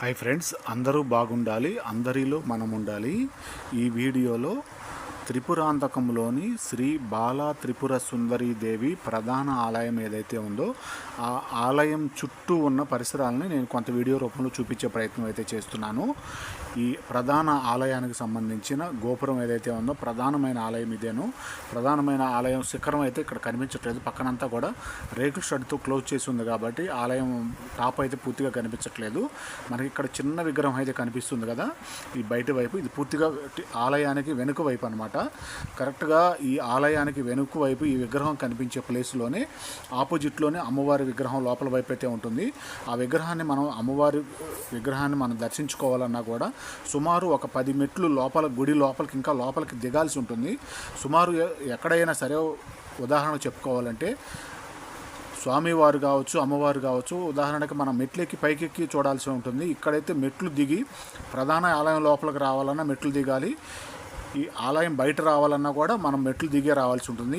Hi friends, అందరూ బాగుండాలి, అందరిలో మనం ఉండాలి. ఈ వీడియోలో త్రిపురాంతకంలోని శ్రీ బాలా త్రిపుర సుందరీ దేవి ప్రధాన ఆలయం ఏదైతే ఉందో ఆ ఆలయం చుట్టూ ఉన్న పరిసరాలని నేను కొంత వీడియో రూపంలో చూపించే ప్రయత్నం అయితే చేస్తున్నాను. ఈ ప్రధాన ఆలయానికి సంబంధించిన గోపురం ఏదైతే ఉందో ప్రధానమైన ఆలయం ఇదేను. ప్రధానమైన ఆలయం శిఖరం అయితే ఇక్కడ కనిపించట్లేదు, పక్కనంతా కూడా రేకుల షెడ్తో క్లోజ్ చేసి ఉంది కాబట్టి ఆలయం టాప్ అయితే పూర్తిగా కనిపించట్లేదు. మనకి ఇక్కడ చిన్న విగ్రహం అయితే కనిపిస్తుంది కదా, ఈ బయట వైపు, ఇది పూర్తిగా ఆలయానికి వెనుక వైపు అనమాట. కరెక్ట్గా ఈ ఆలయానికి వెనుక వైపు ఈ విగ్రహం కనిపించే ప్లేస్లోనే ఆపోజిట్లోనే అమ్మవారి విగ్రహం లోపల వైపు అయితే ఉంటుంది. ఆ విగ్రహాన్ని అమ్మవారి విగ్రహాన్ని మనం దర్శించుకోవాలన్నా కూడా సుమారు ఒక 10 మెట్లు లోపల, గుడి లోపలికి, ఇంకా లోపలికి దిగాల్సి ఉంటుంది. సుమారు ఎక్కడైనా సరే ఉదాహరణ చెప్పుకోవాలంటే స్వామివారు కావచ్చు, అమ్మవారు కావచ్చు, ఉదాహరణకి మనం మెట్లెక్కి పైకెక్కి చూడాల్సి ఉంటుంది. ఇక్కడైతే మెట్లు దిగి ప్రధాన ఆలయం లోపలికి రావాలన్నా మెట్లు దిగాలి. ఈ ఆలయం బయట రావాలన్నా కూడా మనం మెట్లు దిగే రావాల్సి ఉంటుంది.